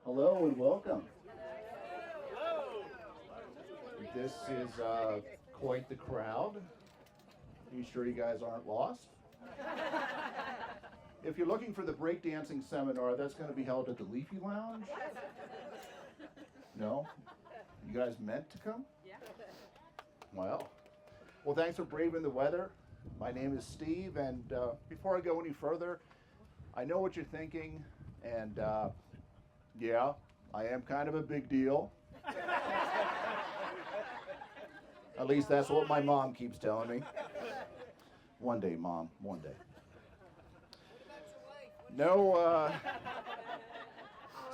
Hello and welcome. This is quite the crowd. Are you sure you guys aren't lost? If you're looking for the breakdancing seminar, that's going to be held at the Leafy Lounge. No? You guys meant to come? Yeah. Well, thanks for braving the weather. My name is Steve, and before I go any further, I know what you're thinking, and yeah, I am kind of a big deal. At least that's what my mom keeps telling me. One day, Mom, one day. No,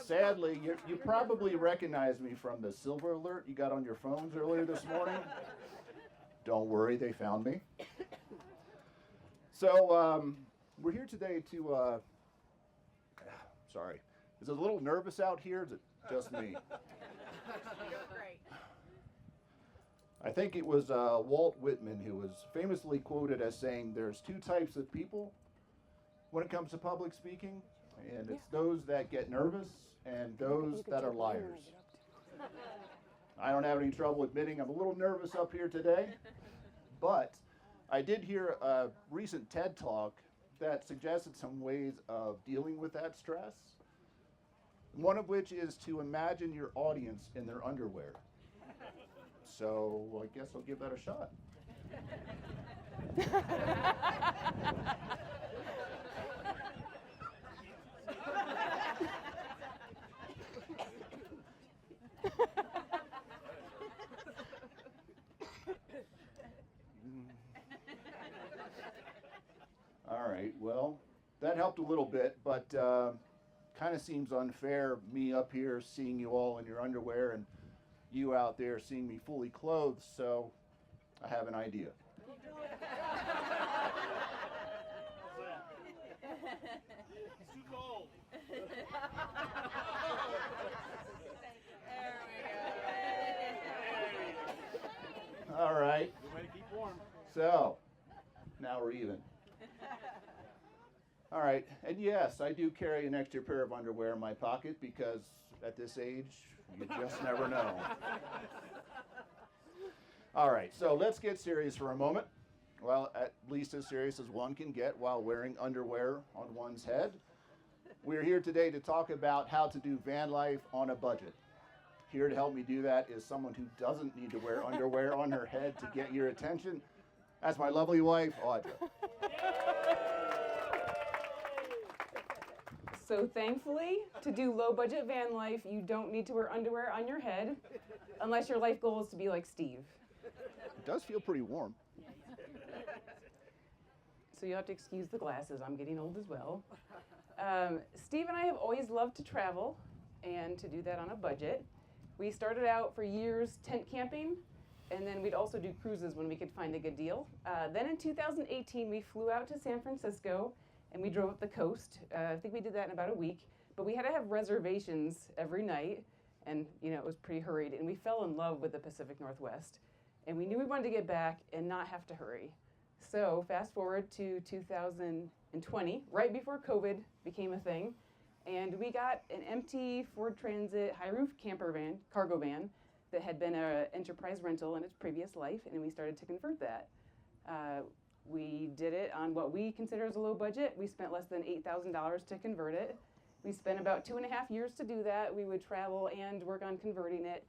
sadly, you probably recognize me from the silver alert you got on your phones earlier this morning. Don't worry, they found me. So, we're here today to, sorry, is it a little nervous out here? Is it just me? I think it was Walt Whitman who was famously quoted as saying there's two types of people when it comes to public speaking, and it's those that get nervous and those that are liars. I don't have any trouble admitting I'm a little nervous up here today, but I did hear a recent TED Talk that suggested some ways of dealing with that stress, one of which is to imagine your audience in their underwear. So I guess I'll give that a shot. All right, well, that helped a little bit, but kind of seems unfair, me up here seeing you all in your underwear and you out there seeing me fully clothed, so I have an idea. It's too cold. All right. Good way to keep warm. So, now we're even. All right, and yes, I do carry an extra pair of underwear in my pocket because at this age, you just never know. All right, so let's get serious for a moment. Well, at least as serious as one can get while wearing underwear on one's head. We're here today to talk about how to do van life on a budget. Here to help me do that is someone who doesn't need to wear underwear on her head to get your attention. That's my lovely wife, Audra. So thankfully, to do low budget van life, you don't need to wear underwear on your head, unless your life goal is to be like Steve. It does feel pretty warm. So you'll have to excuse the glasses, I'm getting old as well. Steve and I have always loved to travel, and to do that on a budget. We started out for years tent camping, and then we'd also do cruises when we could find a good deal. Then in 2018, we flew out to San Francisco, and we drove up the coast. I think we did that in about a week, but we had to have reservations every night, and it was pretty hurried, and we fell in love with the Pacific Northwest, and we knew we wanted to get back and not have to hurry. So fast forward to 2020, right before COVID became a thing, and we got an empty Ford Transit high roof cargo van that had been an enterprise rental in its previous life, and we started to convert that. We did it on what we consider as a low budget. We spent less than $8,000 to convert it. We spent about 2.5 years to do that. We would travel and work on converting it.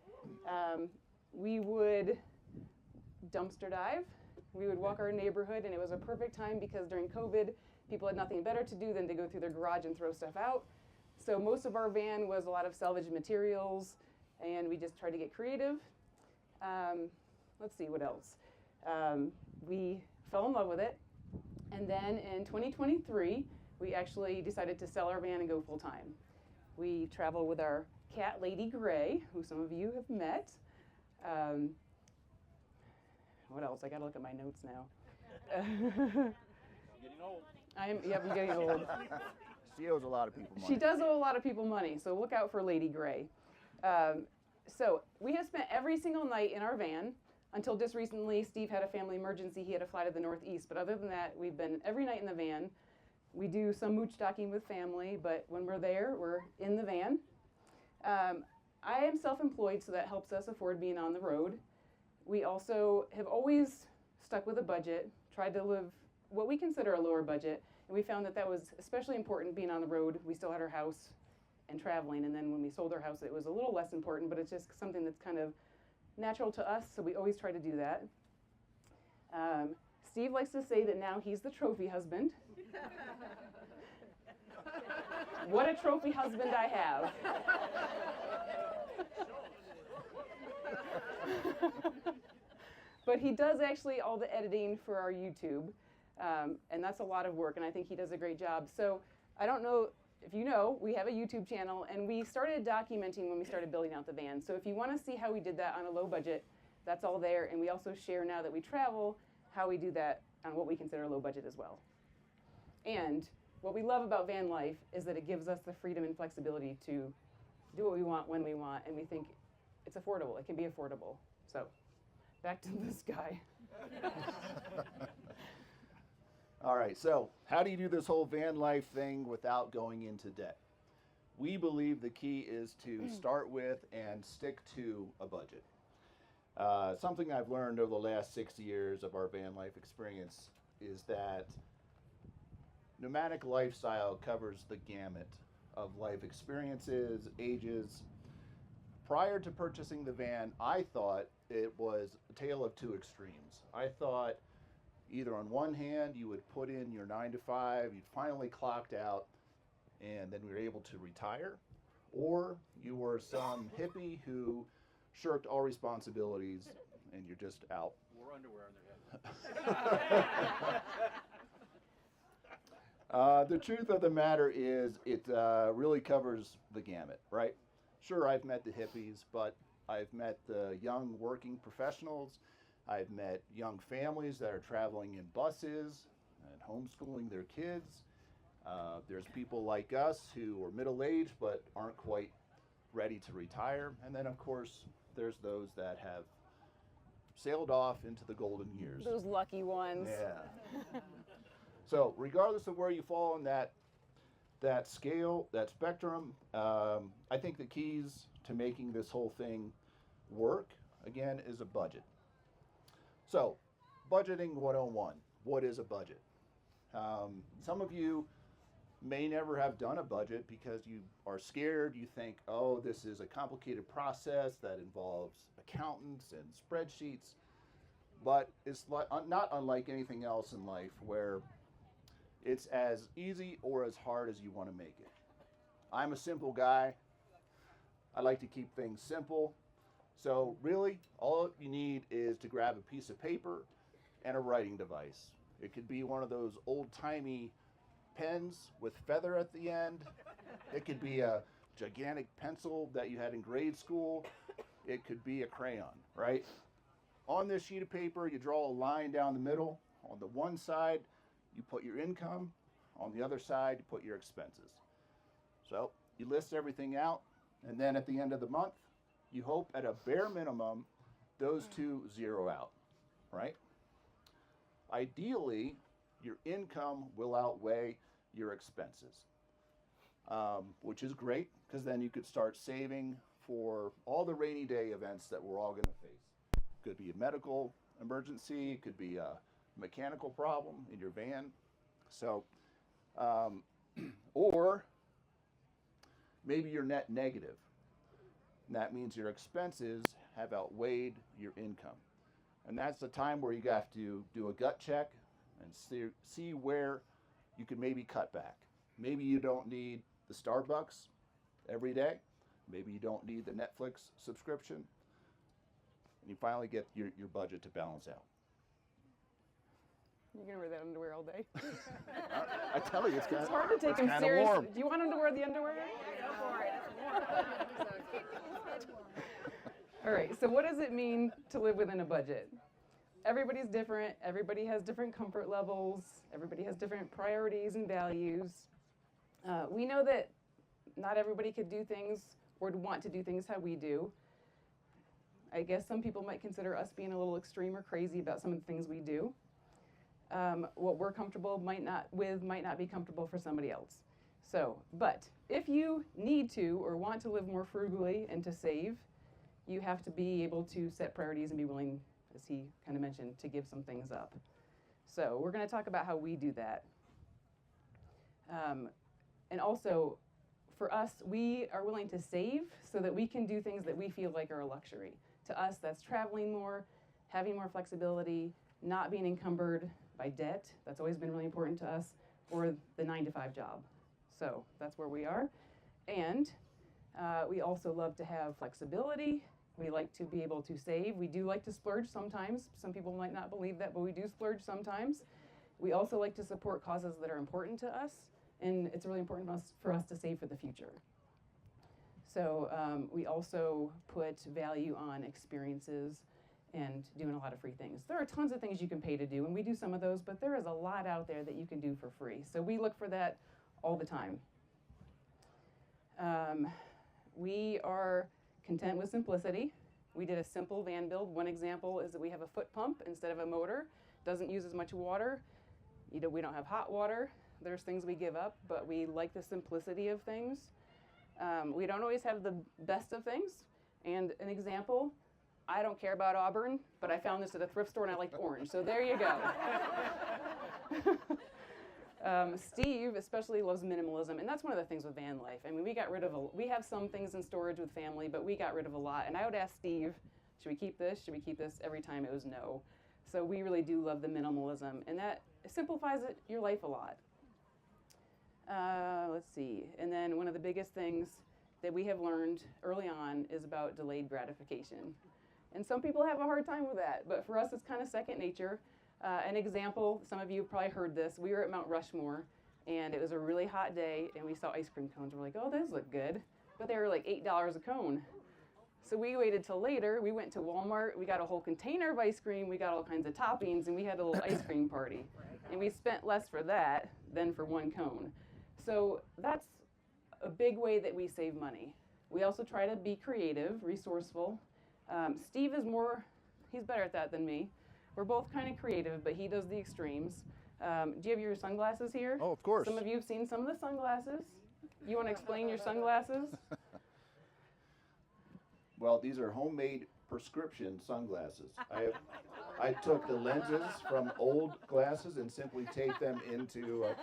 We would dumpster dive. We would walk our neighborhood, and it was a perfect time because during COVID, people had nothing better to do than to go through their garage and throw stuff out. So most of our van was a lot of salvaged materials, and we just tried to get creative. Let's see, what else? We fell in love with it, and then in 2023, we actually decided to sell our van and go full-time. We travel with our cat, Lady Gray, who some of you have met. What else? I gotta look at my notes now. Getting old. I'm getting old. She owes a lot of people money. She does owe a lot of people money, so look out for Lady Gray. So we have spent every single night in our van until just recently. Steve had a family emergency. He had to fly to the Northeast. But other than that, we've been every night in the van. We do some mooch docking with family, but when we're there, we're in the van. I am self-employed, so that helps us afford being on the road. We also have always stuck with a budget, tried to live what we consider a lower budget, and we found that that was especially important being on the road. We still had our house and traveling, and then when we sold our house, it was a little less important, but it's just something that's kind of natural to us, so we always try to do that. Steve likes to say that now he's the trophy husband. What a trophy husband I have. But he does actually all the editing for our YouTube, and that's a lot of work, and I think he does a great job. So I don't know if you know, we have a YouTube channel, and we started documenting when we started building out the van. So if you want to see how we did that on a low budget, that's all there, and we also share now that we travel how we do that on what we consider low budget as well. And what we love about van life is that it gives us the freedom and flexibility to do what we want when we want, and we think it's affordable. It can be affordable. So back to this guy. All right, so how do you do this whole van life thing without going into debt? We believe the key is to start with and stick to a budget. Something I've learned over the last 6 years of our van life experience is that nomadic lifestyle covers the gamut of life experiences, ages. Prior to purchasing the van, I thought it was a tale of two extremes. I thought either on one hand, you would put in your 9 to 5, you'd finally clocked out, and then we were able to retire, or you were some hippie who shirked all responsibilities and you're just out. Wore underwear on their head. The truth of the matter is it really covers the gamut, right? Sure, I've met the hippies, but I've met the young working professionals. I've met young families that are traveling in buses and homeschooling their kids. There's people like us who are middle-aged but aren't quite ready to retire. And then, of course, there's those that have sailed off into the golden years. Those lucky ones. Yeah. So regardless of where you fall in that scale, that spectrum, I think the keys to making this whole thing work, again, is a budget. So, budgeting 101. What is a budget? Some of you may never have done a budget because you are scared. You think, oh, this is a complicated process that involves accountants and spreadsheets. But it's not unlike anything else in life where it's as easy or as hard as you want to make it. I'm a simple guy. I like to keep things simple. So really, all you need is to grab a piece of paper and a writing device. It could be one of those old-timey pens with feather at the end. It could be a gigantic pencil that you had in grade school. It could be a crayon, right? On this sheet of paper, you draw a line down the middle. On the one side, you put your income. On the other side, you put your expenses. So you list everything out, and then at the end of the month, you hope at a bare minimum, those two zero out, right? Ideally, your income will outweigh your expenses, which is great because then you could start saving for all the rainy day events that we're all going to face. Could be a medical emergency, it could be a mechanical problem in your van. So, or maybe you're net negative. And that means your expenses have outweighed your income. And that's the time where you have to do a gut check and see where you could maybe cut back. Maybe you don't need the Starbucks every day. Maybe you don't need the Netflix subscription. And you finally get your budget to balance out. You're going to wear that underwear all day? I tell you, it's hard to take him serious. Do you want him to wear the underwear? Go for it. It's warm. All right, so what does it mean to live within a budget? Everybody's different. Everybody has different comfort levels. Everybody has different priorities and values. We know that not everybody could do things or would want to do things how we do. I guess some people might consider us being a little extreme or crazy about some of the things we do. What we're comfortable might not be comfortable for somebody else. So, but if you need to or want to live more frugally and to save, you have to be able to set priorities and be willing, as he kind of mentioned, to give some things up. So we're going to talk about how we do that. And also, for us, we are willing to save so that we can do things that we feel like are a luxury. To us, that's traveling more, having more flexibility, not being encumbered by debt. That's always been really important to us, or the 9-to-5 job. So that's where we are. And we also love to have flexibility. We like to be able to save. We do like to splurge sometimes. Some people might not believe that, but we do splurge sometimes. We also like to support causes that are important to us, and it's really important for us to save for the future. So we also put value on experiences and doing a lot of free things. There are tons of things you can pay to do, and we do some of those, but there is a lot out there that you can do for free. So we look for that all the time. We are content with simplicity. We did a simple van build. One example is that we have a foot pump instead of a motor. Doesn't use as much water. We don't have hot water. There's things we give up, but we like the simplicity of things. We don't always have the best of things. And an example, I don't care about Auburn, but I found this at a thrift store and I liked orange. So there you go. Steve especially loves minimalism, and that's one of the things with Vanlife. I mean, we have some things in storage with family, but we got rid of a lot. And I would ask Steve, should we keep this? Should we keep this? Every time it was no. So we really do love the minimalism, and that simplifies your life a lot. Let's see. And then one of the biggest things that we have learned early on is about delayed gratification. And some people have a hard time with that, but for us it's kind of second nature. An example, some of you have probably heard this, we were at Mount Rushmore, and it was a really hot day, and we saw ice cream cones. We're like, oh, those look good. But they were like $8 a cone. So we waited till later. We went to Walmart. We got a whole container of ice cream. We got all kinds of toppings, and we had a little ice cream party. And we spent less for that than for one cone. So that's a big way that we save money. We also try to be creative, resourceful. Steve is he's better at that than me. We're both kind of creative, but he does the extremes. Do you have your sunglasses here? Oh, of course. Some of you have seen some of the sunglasses. You want to explain your sunglasses? Well, these are homemade prescription sunglasses. I took the lenses from old glasses and simply taped them into a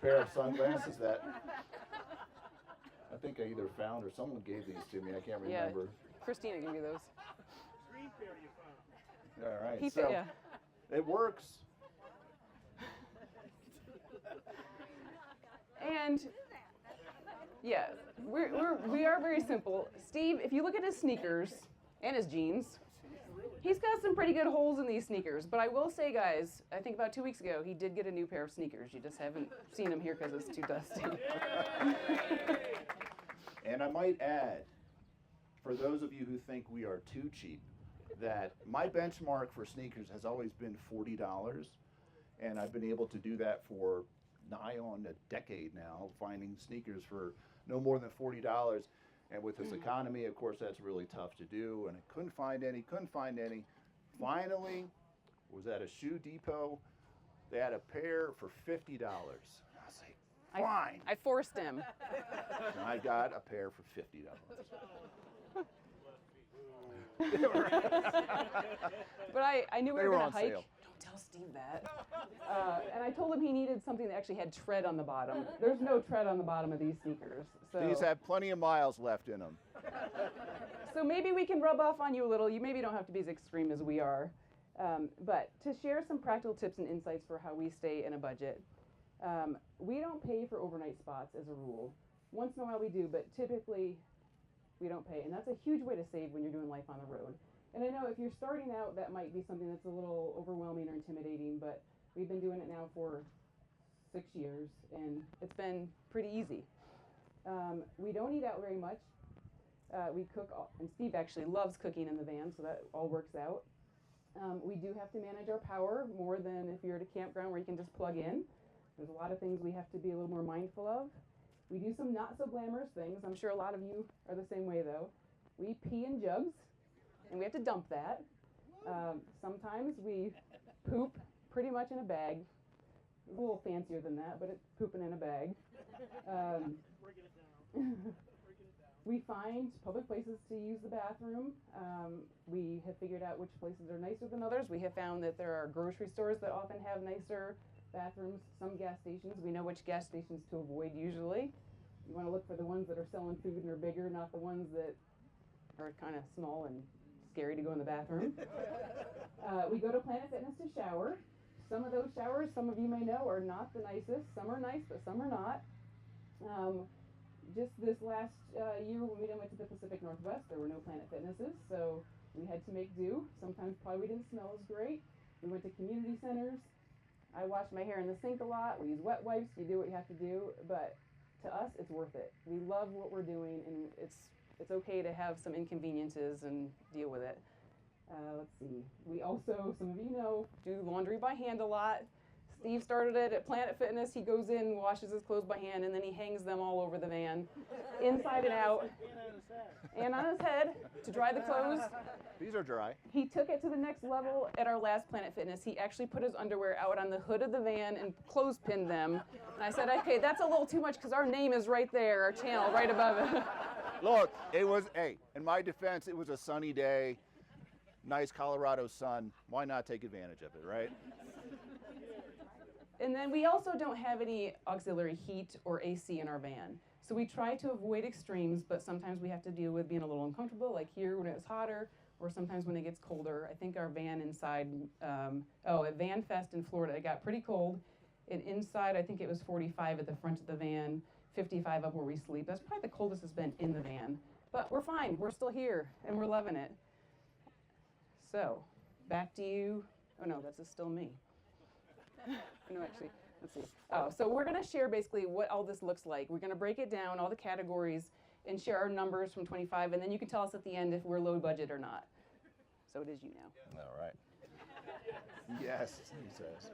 pair of sunglasses that I think I either found or someone gave these to me. I can't remember. Yeah, Christina gave me those. All right, Yeah. It works. And yeah, we are very simple. Steve, if you look at his sneakers and his jeans, he's got some pretty good holes in these sneakers. But I will say, guys, I think about 2 weeks ago, he did get a new pair of sneakers. You just haven't seen them here because it's too dusty. And I might add, for those of you who think we are too cheap, that my benchmark for sneakers has always been $40, and I've been able to do that for nigh on a decade now, finding sneakers for no more than $40. And with this economy, of course, that's really tough to do, and I couldn't find any. Finally, was at a shoe depot. They had a pair for $50. I was like, fine. I forced him. And I got a pair for $50. But I knew we They were were going on to hike. sale. Don't tell Steve that. And I told him he needed something that actually had tread on the bottom. There's no tread on the bottom of these sneakers. So, These have plenty of miles left in them. so maybe we can rub off on you a little. You maybe don't have to be as extreme as we are. But to share some practical tips and insights for how we stay in a budget, we don't pay for overnight spots as a rule. Once in a while we do, but typically we don't pay. And that's a huge way to save when you're doing life on the road. And I know if you're starting out, that might be something that's a little overwhelming or intimidating, but we've been doing it now for 6 years, and it's been pretty easy. We don't eat out very much. We cook, and Steve actually loves cooking in the van, so that all works out. We do have to manage our power more than if you're at a campground where you can just plug in. There's a lot of things we have to be a little more mindful of. We do some not so glamorous things. I'm sure a lot of you are the same way though. We pee in jugs, and we have to dump that. Sometimes we poop pretty much in a bag. It's a little fancier than that, but it's pooping in a bag. Breaking it down. We find public places to use the bathroom. We have figured out which places are nicer than others. We have found that there are grocery stores that often have nicer bathrooms. Some gas stations, we know which gas stations to avoid usually. You want to look for the ones that are selling food and are bigger, not the ones that are kind of small and scary to go in the bathroom. We go to Planet Fitness to shower. Some of those showers, some of you may know, are not the nicest. Some are nice, but some are not. Just this last year when we went to the Pacific Northwest, there were no Planet Fitnesses, so we had to make do. Sometimes probably we didn't smell as great. We went to community centers. I wash my hair in the sink a lot. We use wet wipes. You do what you have to do, but to us, it's worth it. We love what we're doing, and it's okay to have some inconveniences and deal with it. Let's see. We also, some of you know, do laundry by hand a lot. Steve started it at Planet Fitness. He goes in, washes his clothes by hand, and then he hangs them all over the van, inside and out, and on his head to dry the clothes. These are dry. He took it to the next level at our last Planet Fitness. He actually put his underwear out on the hood of the van and clothespinned them. And I said, okay, that's a little too much because our name is right there, our channel right above it. Look, it was, hey, in my defense, it was a sunny day, nice Colorado sun. Why not take advantage of it, right? And then we also don't have any auxiliary heat or AC in our van. So we try to avoid extremes, but sometimes we have to deal with being a little uncomfortable, like here when it was hotter, or sometimes when it gets colder. I think our van inside, at Van Fest in Florida, it got pretty cold. And inside, I think it was 45 at the front of the van, 55 up where we sleep. That's probably the coldest it's been in the van. But we're fine, we're still here, and we're loving it. So, back to you. Oh no, that's still me. No, actually, let's see. Oh, so we're going to share basically what all this looks like. We're going to break it down, all the categories, and share our numbers from 25, and then you can tell us at the end if we're low budget or not. So it is you now. All right. Yes, he says.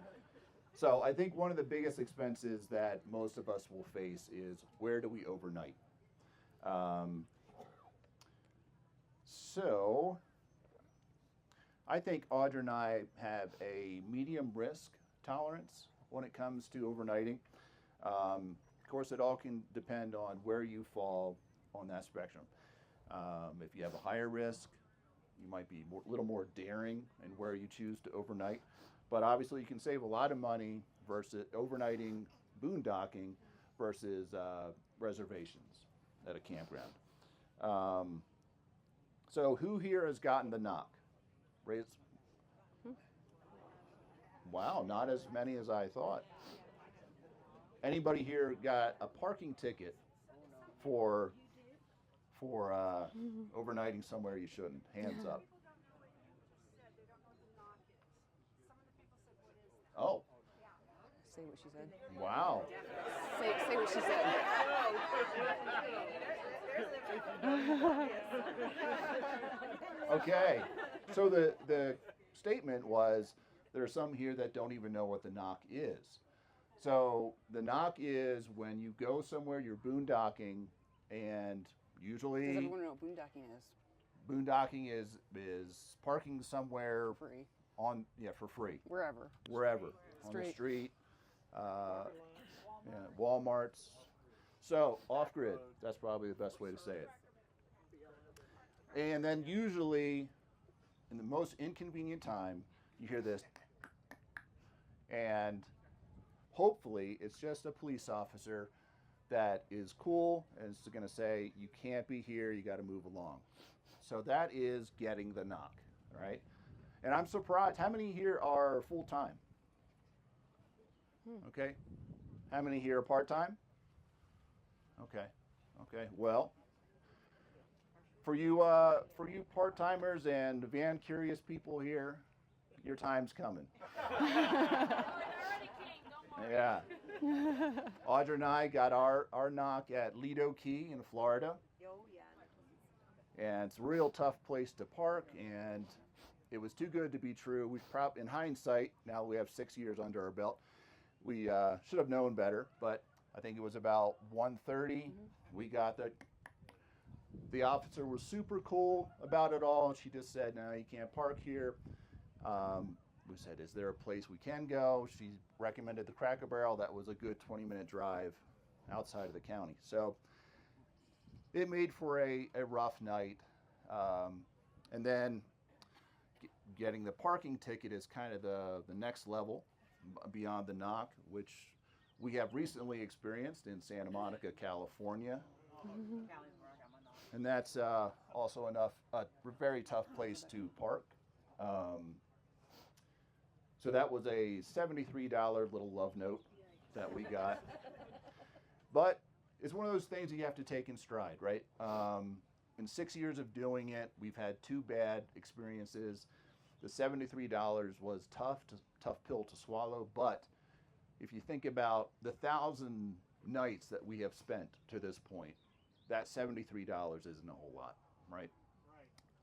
So I think one of the biggest expenses that most of us will face is where do we overnight? So I think Audra and I have a medium risk tolerance when it comes to overnighting. Of course, it all can depend on where you fall on that spectrum. If you have a higher risk, you might be a little more daring in where you choose to overnight. But obviously, you can save a lot of money versus overnighting, boondocking versus reservations at a campground. So who here has gotten the knock? Raise. Wow, not as many as I thought. Anybody here got a parking ticket for overnighting somewhere you shouldn't? Hands up. Oh. Say what she said. Wow. Say what she said. Okay. So the statement was there are some here that don't even know what the knock is. So the knock is when you go somewhere, you're boondocking, and usually Does everyone know what boondocking is? boondocking is parking somewhere Free. for free. Wherever. On the street, Walmarts. So off grid, that's probably the best way to say it. And then usually, in the most inconvenient time, you hear this, and hopefully it's just a police officer that is cool and is going to say, you can't be here, you got to move along. So that is getting the knock, right? And I'm surprised, how many here are full-time? Okay. How many here are part-time? Okay. Well, for you part-timers and van curious people here, your time's coming. Yeah. Audra and I got our knock at Lido Key in Florida. And it's a real tough place to park, and it was too good to be true. In hindsight, now we have 6 years under our belt, we should have known better, but I think it was about 1:30. We got the officer was super cool about it all. She just said, no, you can't park here. we said, is there a place we can go? She recommended the Cracker Barrel. That was a good 20-minute drive outside of the county. So it made for a rough night. And then getting the parking ticket is kind of the next level beyond the knock, which we have recently experienced in Santa Monica, California. And that's also a very tough place to park. So that was a $73 little love note that we got. But it's one of those things you have to take in stride, right? In 6 years of doing it, we've had 2 bad experiences. The $73 was tough pill to swallow, but if you think about the 1,000 nights that we have spent to this point, that $73 isn't a whole lot, right?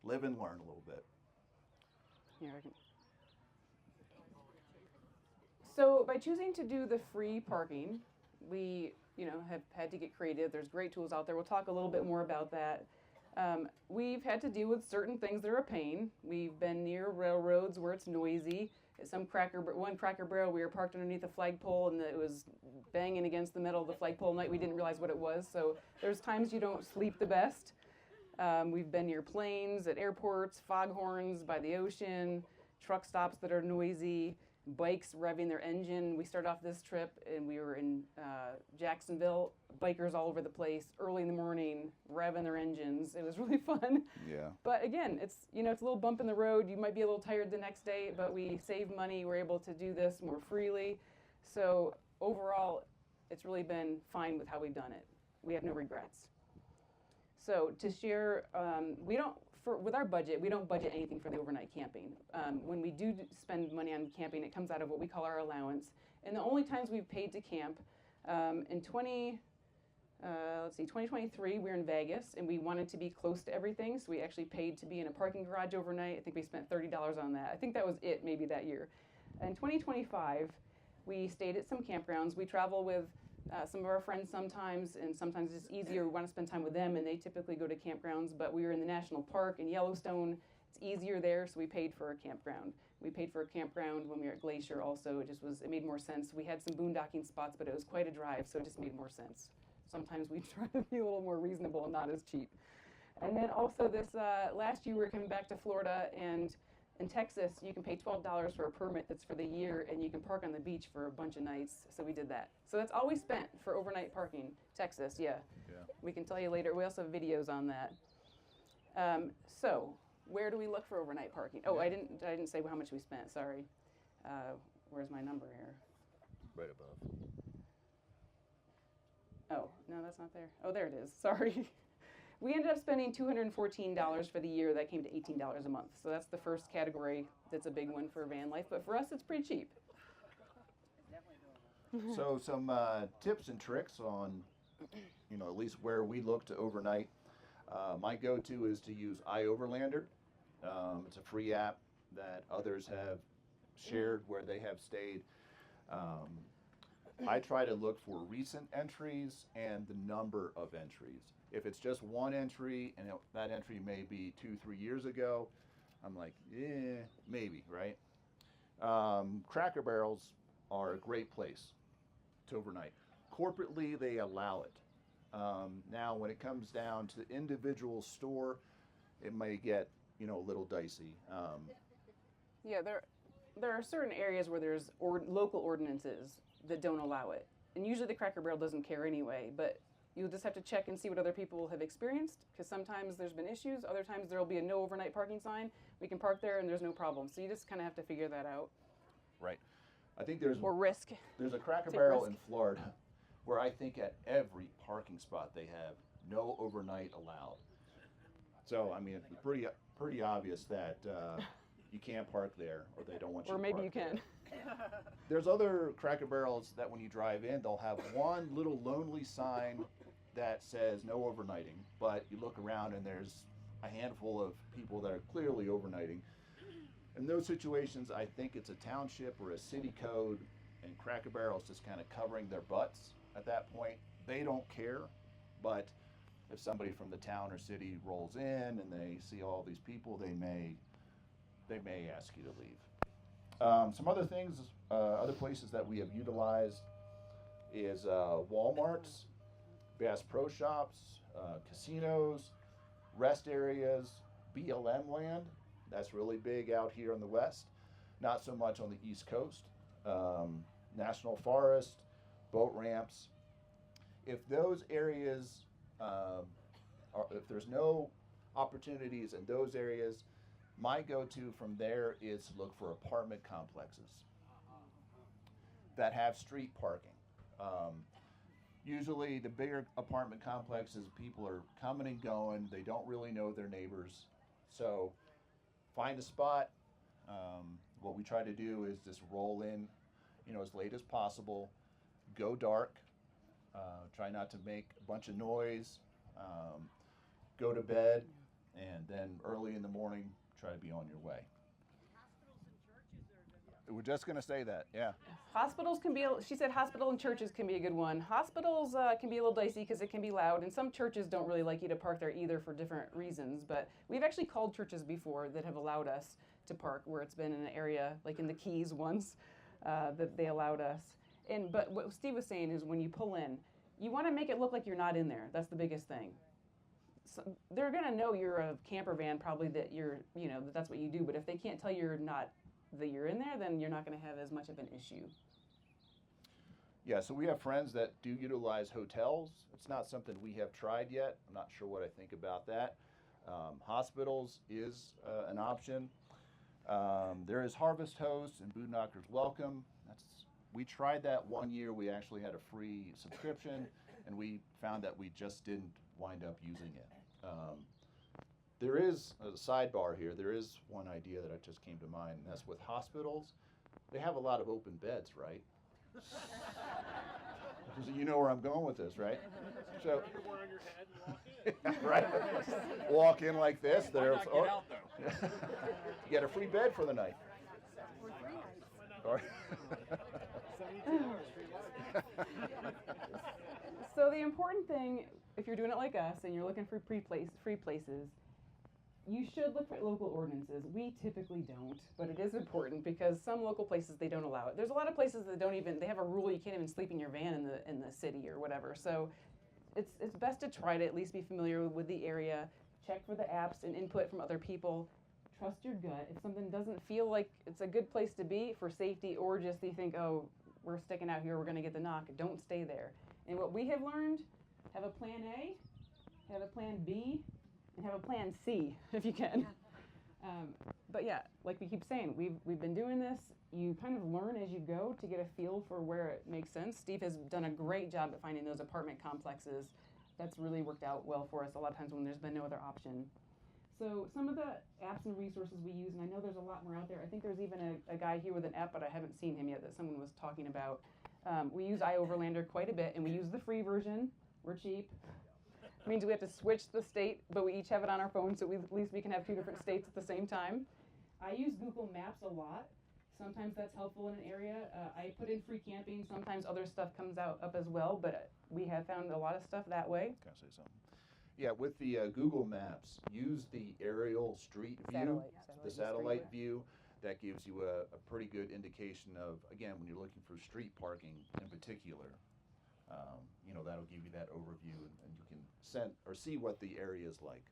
Live and learn a little bit. Here, I can... So by choosing to do the free parking, we have had to get creative. There's great tools out there. We'll talk a little bit more about that. We've had to deal with certain things that are a pain. We've been near railroads where it's noisy. One Cracker Barrel, we were parked underneath a flagpole and it was banging against the metal of the flagpole night. We didn't realize what it was. So there's times you don't sleep the best. We've been near planes, at airports, foghorns by the ocean, truck stops that are noisy, bikes revving their engine. We started off this trip and we were in Jacksonville, bikers all over the place, early in the morning, revving their engines. It was really fun. Yeah. But again, it's a little bump in the road. You might be a little tired the next day, but we save money. We're able to do this more freely. So overall, it's really been fine with how we've done it. We have no regrets. So to share, with our budget, we don't budget anything for the overnight camping. When we do spend money on camping, it comes out of what we call our allowance. And the only times we've paid to camp, in 2023, we were in Vegas and we wanted to be close to everything. So we actually paid to be in a parking garage overnight. I think we spent $30 on that. I think that was it maybe that year. In 2025, we stayed at some campgrounds. We travel with some of our friends sometimes, and sometimes it's easier. We want to spend time with them, and they typically go to campgrounds. But we were in the national park in Yellowstone. It's easier there, so we paid for a campground. We paid for a campground when we were at Glacier also. It made more sense. We had some boondocking spots, but it was quite a drive, so it just made more sense. Sometimes we try to be a little more reasonable and not as cheap. And then also this last year we were coming back to Florida, and in Texas you can pay $12 for a permit that's for the year, and you can park on the beach for a bunch of nights. So we did that. So that's all we spent for overnight parking. Texas, yeah. We can tell you later. We also have videos on that. So where do we look for overnight parking? Oh, I didn't say how much we spent. Sorry. Where's my number here? Right above. Oh, no, that's not there. Oh, there it is. Sorry. We ended up spending $214 for the year. That came to $18 a month. So that's the first category that's a big one for Vanlife. But for us, it's pretty cheap. So some tips and tricks on, at least where we look to overnight. My go-to is to use iOverlander. It's a free app that others have shared where they have stayed. I try to look for recent entries and the number of entries. If it's just one entry and that entry may be 2-3 years ago, I'm like, maybe, right? Cracker Barrels are a great place to overnight. Corporately, they allow it. Now, when it comes down to the individual store, it may get, a little dicey. Yeah, there are certain areas where there's local ordinances that don't allow it. And usually the Cracker Barrel doesn't care anyway, but you'll just have to check and see what other people have experienced, because sometimes there's been issues, other times there'll be a no overnight parking sign. We can park there and there's no problem. So you just kind of have to figure that out. Right. I think there's a Cracker Barrel in Florida where I think at every parking spot they have no overnight allowed. So, I mean, it's pretty obvious that you can't park there, or they don't want you to park there. Or maybe you can. There's other Cracker Barrels that when you drive in, they'll have one little lonely sign that says no overnighting, but you look around and there's a handful of people that are clearly overnighting. In those situations, I think it's a township or a city code, and Cracker Barrel's just kind of covering their butts at that point. They don't care, but if somebody from the town or city rolls in and they see all these people, they may ask you to leave. Some other things, other places that we have utilized is Walmarts, Bass Pro Shops, casinos, rest areas, BLM land. That's really big out here on the west, not so much on the east coast. National forest, boat ramps. If those areas, if there's no opportunities in those areas, my go-to from there is to look for apartment complexes that have street parking. Usually the bigger apartment complexes, people are coming and going, they don't really know their neighbors. So find a spot. What we try to do is just roll in, as late as possible, go dark, try not to make a bunch of noise, go to bed, and then early in the morning, try to be on your way. We're just going to say that, yeah. Hospitals can be, she said hospital and churches can be a good one. Hospitals can be a little dicey because it can be loud, and some churches don't really like you to park there either for different reasons. But we've actually called churches before that have allowed us to park where it's been in an area, like in the Keys once, that they allowed us. But what Steve was saying is when you pull in, you want to make it look like you're not in there. That's the biggest thing. So they're going to know you're a camper van, probably that you're, that that's what you do. But if they can't tell you're not, that you're in there, then you're not going to have as much of an issue. Yeah, so we have friends that do utilize hotels. It's not something we have tried yet. I'm not sure what I think about that. Hospitals is an option. There is Harvest Host and Boondockers Welcome. We tried that one year. We actually had a free subscription, and we found that we just didn't wind up using it. There is a sidebar here. There is one idea that just came to mind, and that's with hospitals. They have a lot of open beds, right? You know where I'm going with this, right? So, right? Walk in like this. Why not get out, though? You get a free bed for the night. Or 72 hours free So the important thing, if you're doing it like us and you're looking for free places, you should look for local ordinances. We typically don't, but it is important because some local places, they don't allow it. There's a lot of places that they have a rule you can't even sleep in your van in the city or whatever. So it's best to try to at least be familiar with the area, check for the apps and input from other people. Trust your gut. If something doesn't feel like it's a good place to be for safety, or just you think, oh, we're sticking out here, we're going to get the knock, don't stay there. And what we have learned, have a plan A, have a plan B, and have a plan C if you can. But yeah, like we keep saying, we've been doing this. You kind of learn as you go to get a feel for where it makes sense. Steve has done a great job at finding those apartment complexes. That's really worked out well for us a lot of times when there's been no other option. So some of the apps and resources we use, and I know there's a lot more out there. I think there's even a guy here with an app, but I haven't seen him yet, that someone was talking about. We use iOverlander quite a bit, and we use the free version. We're cheap. It means we have to switch the state, but we each have it on our phone, so at least we can have 2 different states at the same time. I use Google Maps a lot. Sometimes that's helpful in an area. I put in free camping. Sometimes other stuff comes up as well, but we have found a lot of stuff that way. Can I say something? Yeah, with the Google Maps, use the aerial street view, the satellite view. That gives you a pretty good indication of, again, when you're looking for street parking in particular, that'll give you that overview, and you can see what the area is like.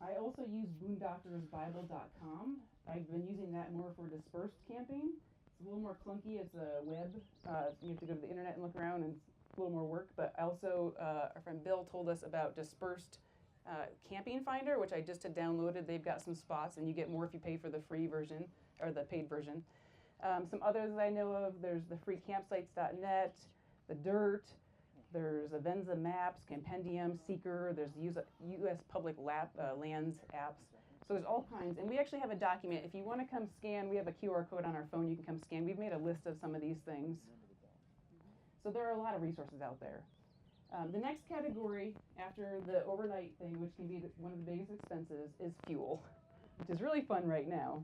I also use boondockersbible.com. I've been using that more for dispersed camping. It's a little more clunky. It's a web. You have to go to the internet and look around, and it's a little more work. But also, our friend Bill told us about dispersed camping finder, which I just had downloaded. They've got some spots, and you get more if you pay for the free version or the paid version. Some others I know of, there's the freecampsites.net, the Dirt, there's Avenza Maps, Compendium, Seeker, there's U.S. Public Lands apps. So there's all kinds, and we actually have a document. If you want to come scan, we have a QR code on our phone. You can come scan. We've made a list of some of these things. So there are a lot of resources out there. The next category after the overnight thing, which can be one of the biggest expenses, is fuel, which is really fun right now.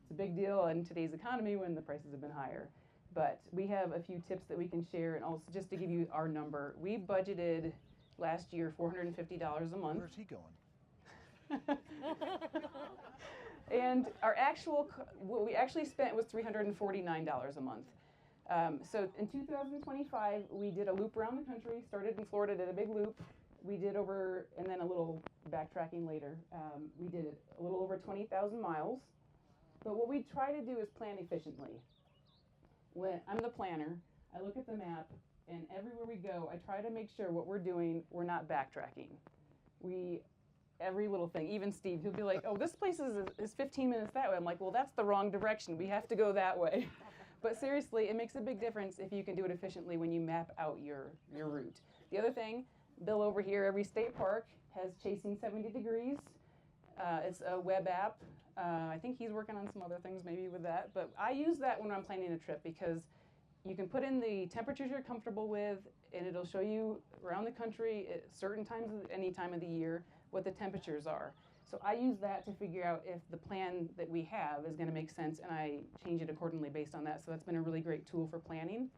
It's a big deal in today's economy when the prices have been higher. But we have a few tips that we can share, and also just to give you our number, we budgeted last year $450 a month. Where's he going? And what we actually spent was $349 a month. So in 2025, we did a loop around the country, started in Florida, did a big loop. We did and then a little backtracking later. We did a little over 20,000 miles. But what we try to do is plan efficiently. When I'm the planner, I look at the map, and everywhere we go, I try to make sure what we're doing, we're not backtracking. Every little thing, even Steve, he'll be like, oh, this place is 15 minutes that way. I'm like, well, that's the wrong direction. We have to go that way. But seriously, it makes a big difference if you can do it efficiently when you map out your route. The other thing, Bill over here, every state park has Chasing 70 Degrees. It's a web app. I think he's working on some other things maybe with that. But I use that when I'm planning a trip because you can put in the temperatures you're comfortable with, and it'll show you around the country at certain times, any time of the year, what the temperatures are. So I use that to figure out if the plan that we have is going to make sense, and I change it accordingly based on that. So that's been a really great tool for planning,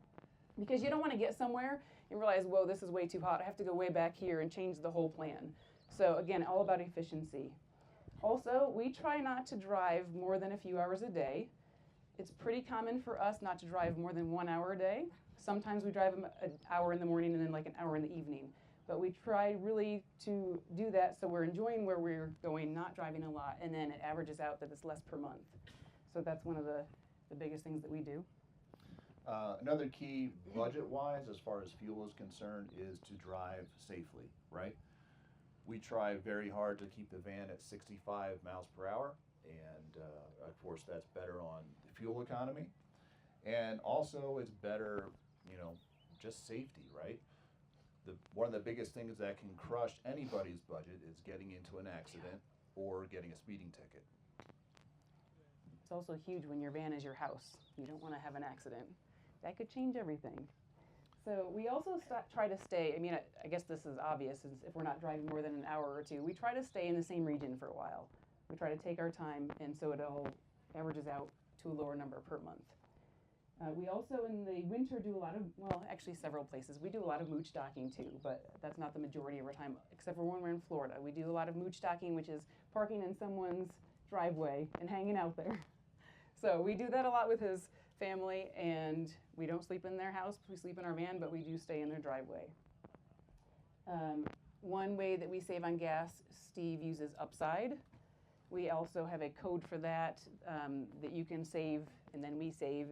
because you don't want to get somewhere and realize, whoa, this is way too hot. I have to go way back here and change the whole plan. So again, all about efficiency. Also, we try not to drive more than a few hours a day. It's pretty common for us not to drive more than 1 hour a day. Sometimes we drive an hour in the morning and then like an hour in the evening. But we try really to do that so we're enjoying where we're going, not driving a lot, and then it averages out that it's less per month. So that's one of the biggest things that we do. Another key budget-wise, as far as fuel is concerned, is to drive safely, right? We try very hard to keep the van at 65 miles per hour, and of course that's better on the fuel economy. And also it's better, just safety, right? One of the biggest things that can crush anybody's budget is getting into an accident or getting a speeding ticket. It's also huge when your van is your house. You don't want to have an accident. That could change everything. So we also try to stay, I guess this is obvious, is if we're not driving more than an hour or two, we try to stay in the same region for a while. We try to take our time, and so it all averages out to a lower number per month. We also, in the winter, do a lot of, actually several places. We do a lot of mooch docking too, but that's not the majority of our time, except for when we're in Florida. We do a lot of mooch docking, which is parking in someone's driveway and hanging out there. So we do that a lot with his family, and we don't sleep in their house. We sleep in our van, but we do stay in their driveway. One way that we save on gas, Steve uses Upside. We also have a code for that that you can save, and then we save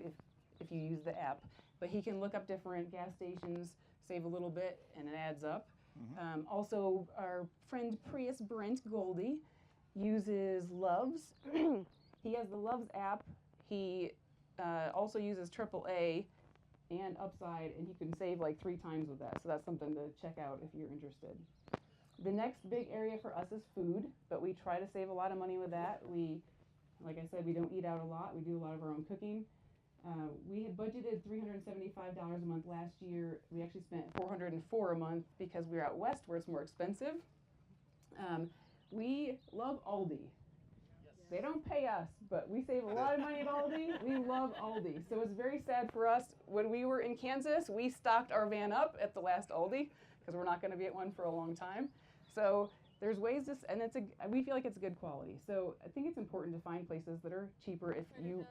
if you use the app. But he can look up different gas stations, save a little bit, and it adds up. Mm-hmm. Also, our friend Prius Brent Goldie uses Loves. He has the Loves app. He also uses AAA and Upside, and he can save like 3 times with that. So that's something to check out if you're interested. The next big area for us is food, but we try to save a lot of money with that. Like I said, we don't eat out a lot. We do a lot of our own cooking. We had budgeted $375 a month last year. We actually spent $404 a month because we're out west where it's more expensive. We love Aldi. They don't pay us, but we save a lot of money at Aldi. We love Aldi. So it's very sad for us. When we were in Kansas, we stocked our van up at the last Aldi because we're not going to be at one for a long time. So there's ways to, and we feel like it's good quality. So I think it's important to find places that are cheaper if you.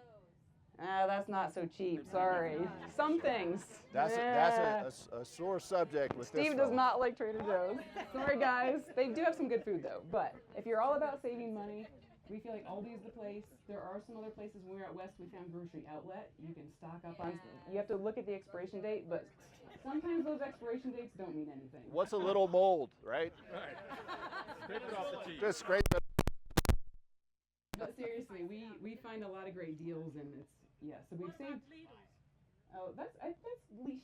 That's not so cheap. Sorry. Some things. That's a sore subject with Steve does not like Trader Joe's. Sorry, guys. They do have some good food, though. But if you're all about saving money, we feel like Aldi is the place. There are some other places. When we were out west, we found Grocery Outlet. You can stock up on. You have to look at the expiration date, but sometimes those expiration dates don't mean anything. What's a little mold, right? Right. Scrape it off the cheese. Just scrape it. But seriously, we find a lot of great deals, and so we've saved. Oh, that's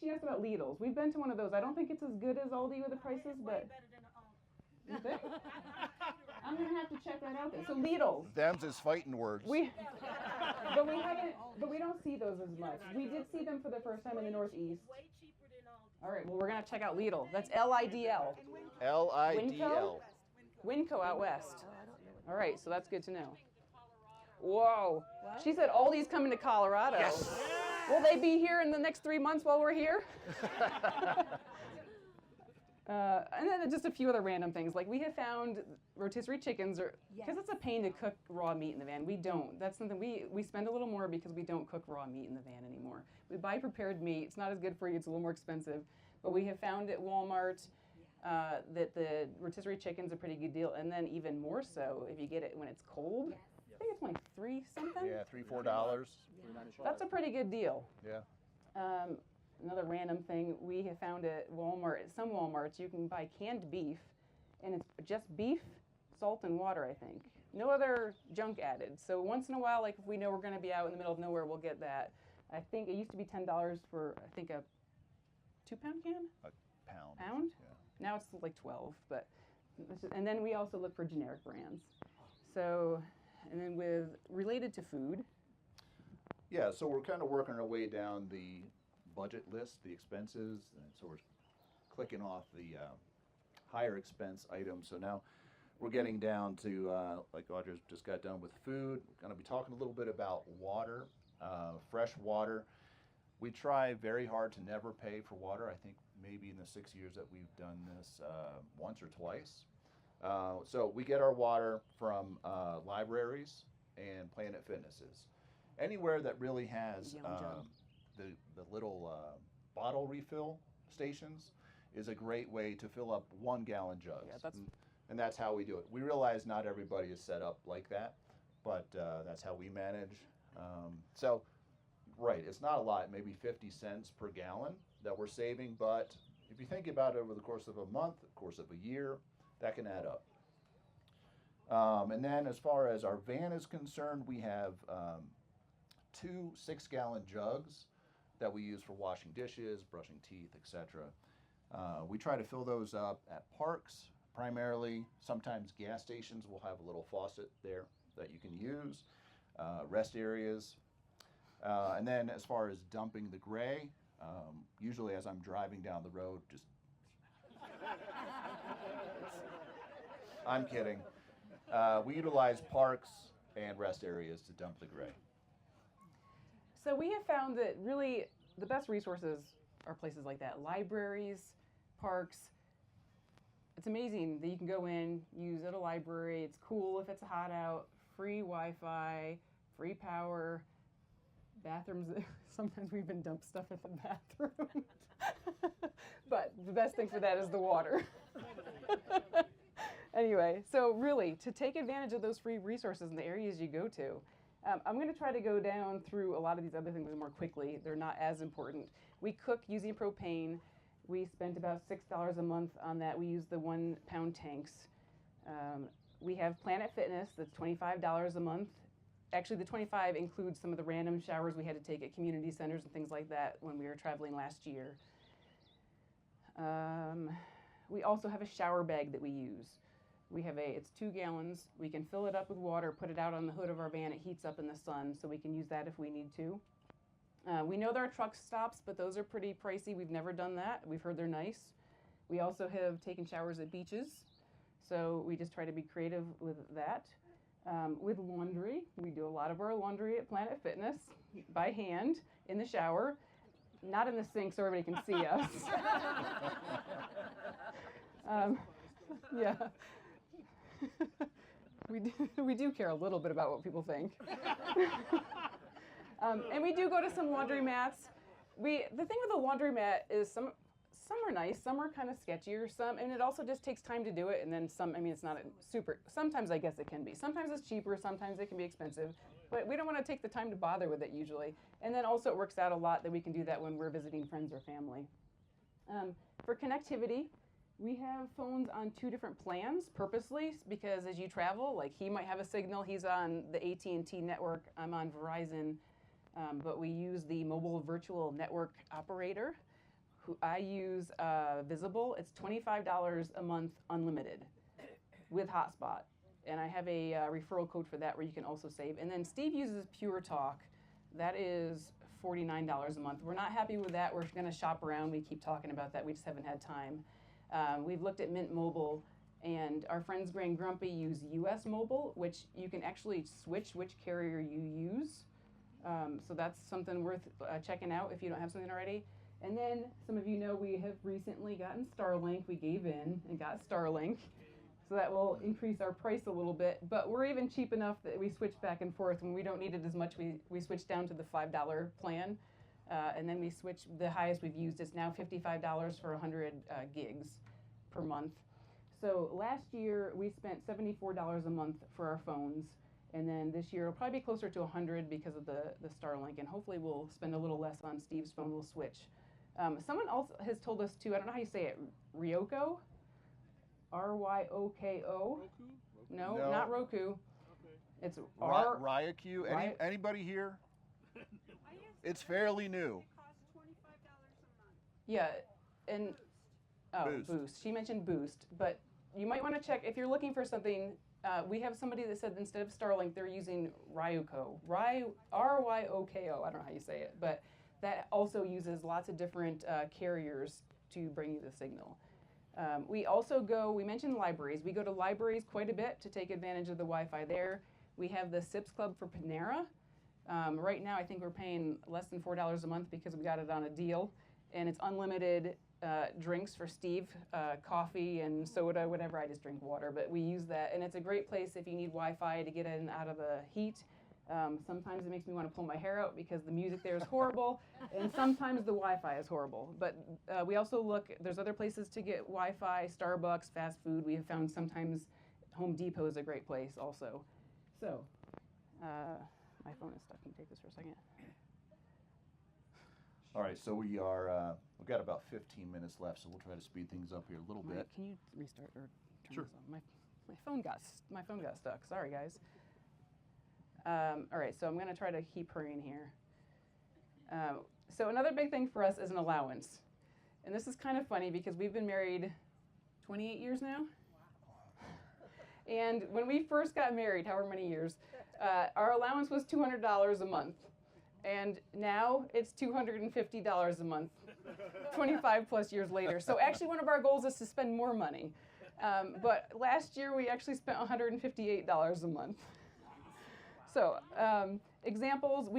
she asked about Lidl's. We've been to one of those. I don't think it's as good as Aldi with the prices, but you think? I'm gonna have to check that out then. So Lidl's. Them's is fighting words. But we don't see those as much. We did see them for the first time in the Northeast. All right, well, we're gonna check out Lidl. That's Lidl. Lidl. Winco out west. All right, so that's good to know. Whoa. She said Aldi's coming to Colorado. Yes. Will they be here in the next 3 months while we're here? And then just a few other random things. Like we have found rotisserie chickens, because it's a pain to cook raw meat in the van. We don't. That's something we spend a little more because we don't cook raw meat in the van anymore. We buy prepared meat. It's not as good for you. It's a little more expensive. But we have found at Walmart that the rotisserie chicken's a pretty good deal. And then even more so if you get it when it's cold. I think it's like $3 something. Yeah, $3-4. That's a pretty good deal. Yeah. Another random thing we have found at Walmart, at some Walmarts, you can buy canned beef, and it's just beef, salt, and water, I think. No other junk added. So once in a while, like if we know we're going to be out in the middle of nowhere, we'll get that. I think it used to be $10 for, I think, a 2-pound can? A pound. Pound? Yeah. Now it's like 12, but, and then we also look for generic brands. So, and then related to food. Yeah, so we're kind of working our way down the budget list, the expenses, and so we're clicking off the higher expense items. So now we're getting down to, like Audra's just got done with food, we're going to be talking a little bit about water, fresh water. We try very hard to never pay for water. I think maybe in the 6 years that we've done this, once or twice. So we get our water from libraries and Planet Fitnesses. Anywhere that really has the little bottle refill stations is a great way to fill up 1 gallon jugs. Yeah, and that's how we do it. We realize not everybody is set up like that, but that's how we manage. So, right, it's not a lot, maybe 50 cents per gallon that we're saving, but if you think about it over the course of a month, the course of a year, that can add up. And then as far as our van is concerned, we have 2 6-gallon jugs that we use for washing dishes, brushing teeth, etc. We try to fill those up at parks primarily. Sometimes gas stations will have a little faucet there that you can use, rest areas. And then as far as dumping the gray, usually as I'm driving down the road, just I'm kidding. We utilize parks and rest areas to dump the gray. So we have found that really the best resources are places like that. Libraries, parks. It's amazing that you can go in, use at a library. It's cool if it's hot out, free Wi-Fi, free power, bathrooms. Sometimes we've been dumped stuff at the bathroom. But the best thing for that is the water. Anyway, so really, to take advantage of those free resources in the areas you go to, I'm going to try to go down through a lot of these other things more quickly. They're not as important. We cook using propane. We spent about $6 a month on that. We use the 1-pound tanks. We have Planet Fitness. That's $25 a month. Actually, the 25 includes some of the random showers we had to take at community centers and things like that when we were traveling last year. We also have a shower bag that we use. It's 2 gallons. We can fill it up with water, put it out on the hood of our van. It heats up in the sun, so we can use that if we need to. We know there are truck stops, but those are pretty pricey. We've never done that. We've heard they're nice. We also have taken showers at beaches, so we just try to be creative with that. With laundry, we do a lot of our laundry at Planet Fitness by hand in the shower, not in the sink so everybody can see us. Yeah. We do care a little bit about what people think. And we do go to some laundromats. The thing with a laundromat is some are nice, some are kind of sketchier, and it also just takes time to do it, and then it's not sometimes I guess it can be. Sometimes it's cheaper, sometimes it can be expensive, but we don't want to take the time to bother with it usually. And then also it works out a lot that we can do that when we're visiting friends or family. For connectivity, we have phones on 2 different plans purposely because as you travel, like he might have a signal, he's on the AT&T network, I'm on Verizon, but we use the mobile virtual network operator. I use Visible. It's $25 a month unlimited with hotspot. And I have a referral code for that where you can also save. And then Steve uses Pure Talk. That is $49 a month. We're not happy with that. We're going to shop around. We keep talking about that. We just haven't had time. We've looked at Mint Mobile, and our friends Gray and Grumpy use US Mobile, which you can actually switch which carrier you use. So that's something worth checking out if you don't have something already. And then some of you know we have recently gotten Starlink. We gave in and got Starlink. So that will increase our price a little bit. But we're even cheap enough that we switch back and forth. When we don't need it as much, we switch down to the $5 plan. And then we switch, the highest we've used is now $55 for 100 gigs per month. So last year we spent $74 a month for our phones. And then this year it'll probably be closer to 100 because of the Starlink. And hopefully we'll spend a little less on Steve's phone. We'll switch. Someone else has told us too, I don't know how you say it, Ryoko? Ryoko? No, No. not Roku. It's Ryoko. Ry- Anybody here? It's fairly new. Yeah, and Boost. Boost. She mentioned Boost, but you might want to check if you're looking for something. We have somebody that said instead of Starlink, they're using Ryoko. Ryoko. I don't know how you say it, but that also uses lots of different carriers to bring you the signal. We mentioned libraries. We go to libraries quite a bit to take advantage of the Wi-Fi there. We have the SIPS Club for Panera. Right now, I think we're paying less than $4 a month because we got it on a deal. And it's unlimited drinks for Steve, coffee and soda, whatever. I just drink water, but we use that. And it's a great place if you need Wi-Fi to get in and out of the heat. Sometimes it makes me want to pull my hair out because the music there is horrible, and sometimes the Wi-Fi is horrible. But we also there's other places to get Wi-Fi, Starbucks, fast food. We have found sometimes Home Depot is a great place also. So, my phone is stuck. Can you take this for a second? All right, so we've got about 15 minutes left, so we'll try to speed things up here a little bit. Can you restart or turn Sure. this on? My phone got stuck. Sorry, guys. All right, so I'm going to try to keep hurrying here. So another big thing for us is an allowance. And this is kind of funny because we've been married 28 years now. And when we first got married, however many years, our allowance was $200 a month. And now it's $250 a month, 25 plus years later. So actually one of our goals is to spend more money. But last year we actually spent $158 a month. So, examples,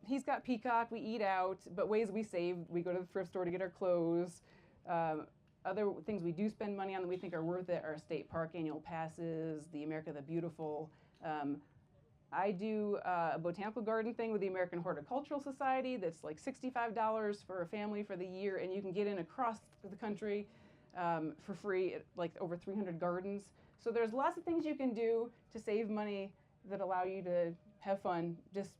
he's got Peacock, we eat out, but ways we save, we go to the thrift store to get our clothes. Other things we do spend money on that we think are worth it are state park annual passes, the America the Beautiful. I do a botanical garden thing with the American Horticultural Society that's like $65 for a family for the year, and you can get in across the country for free, like over 300 gardens. So there's lots of things you can do to save money that allow you to have fun, just,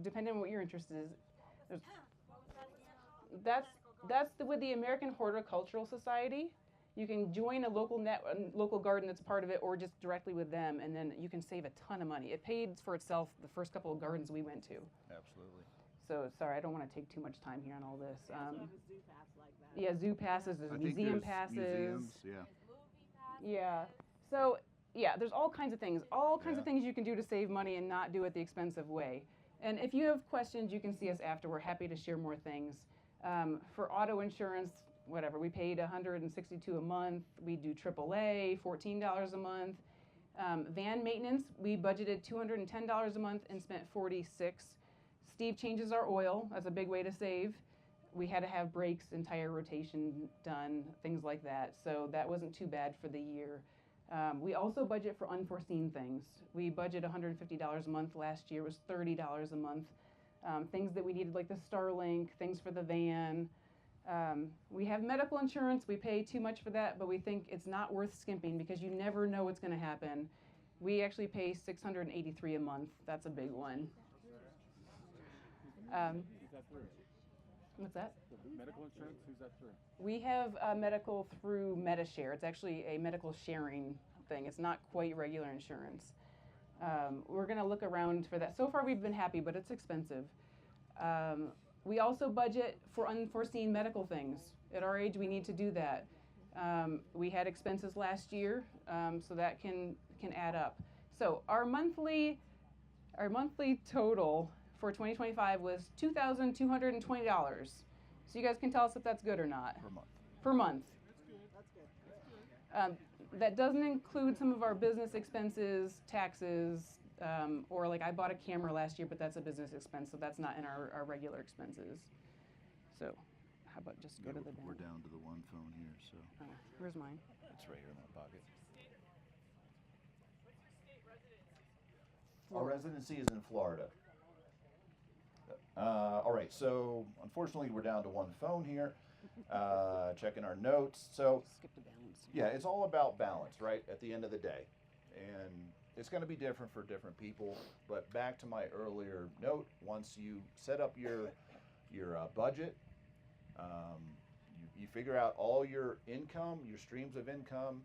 depending on what your interest is. That's with the American Horticultural Society. You can join a local garden that's part of it, or just directly with them, and then you can save a ton of money. It paid for itself the first couple of gardens we went to. Absolutely. So, sorry, I don't want to take too much time here on all this. We also have a zoo pass like that. Yeah, zoo passes, there's I think museum there's passes. Museums, yeah. Yeah. So, there's all kinds of things. Of things you can do to save money and not do it the expensive way. And if you have questions, you can see us after. We're happy to share more things. For auto insurance, whatever, we paid $162 a month. We do AAA, $14 a month. Van maintenance, we budgeted $210 a month and spent $46. Steve changes our oil. That's a big way to save. We had to have brakes and tire rotation done, things like that. So that wasn't too bad for the year. We also budget for unforeseen things. We budget $150 a month. Last year was $30 a month. Things that we needed, like the Starlink, things for the van. We have medical insurance. We pay too much for that, but we think it's not worth skimping because you never know what's going to happen. We actually pay $683 a month. That's a big one. Who's that through? What's that? The medical insurance, who's that through? We have medical through MediShare. It's actually a medical sharing thing. It's not quite regular insurance. We're going to look around for that. So far, we've been happy, but it's expensive. We also budget for unforeseen medical things. At our age, we need to do that. We had expenses last year, so that can add up. So our monthly total for 2025 was $2,220. So you guys can tell us if that's good or not. Per month. Per month. That's good. That doesn't include some of our business expenses, taxes, or like I bought a camera last year, but that's a business expense, so that's not in our regular expenses. So how about just go to the We're down? down to the one phone here, so Where's mine? it's right here in my pocket. Our Florida. residency is in Florida. All right, so unfortunately we're down to one phone here. Checking our notes. So Skip the balance. yeah, it's all about balance, right? At the end of the day, and it's going to be different for different people. But back to my earlier note, once you set up your budget, you figure out all your income, your streams of income,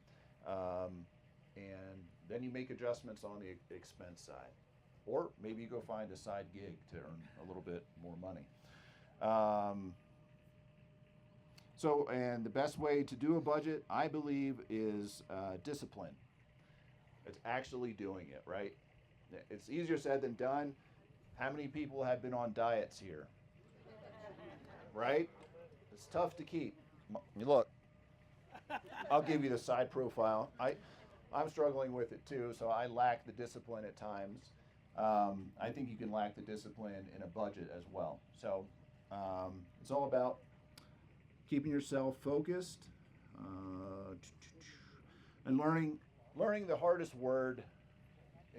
and then you make adjustments on the expense side. Or maybe you go find a side gig to earn a little bit more money. And the best way to do a budget, I believe, is discipline. It's actually doing it, right? It's easier said than done. How many people have been on diets here? Right? It's tough to keep. You look. I'll give you the side profile. I'm struggling with it too, so I lack the discipline at times. I think you can lack the discipline in a budget as well. So it's all about keeping yourself focused and learning the hardest word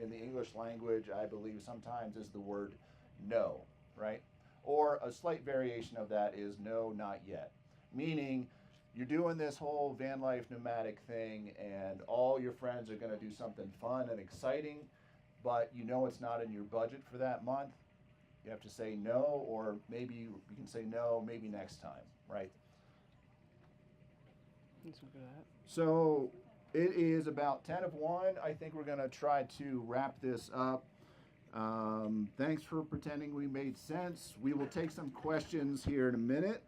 in the English language, I believe, sometimes is the word no, right? Or a slight variation of that is no, not yet. Meaning, you're doing this whole van life nomadic thing and all your friends are going to do something fun and exciting, but you know it's not in your budget for that month. You have to say no, or maybe you can say no, maybe next time, right? Let's look at that. So it is about 10 of 1. I think we're going to try to wrap this up. Thanks for pretending we made sense. We will take some questions here in a minute.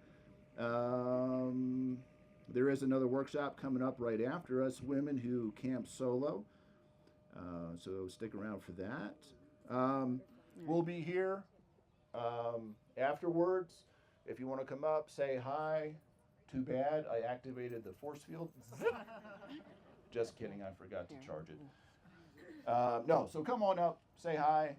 There is another workshop coming up right after us, women who camp solo. So stick around for that. We'll be here afterwards. If you want to come up, say hi. Too bad I activated the force field. Just kidding, I forgot to charge it. No, so come on up, say hi.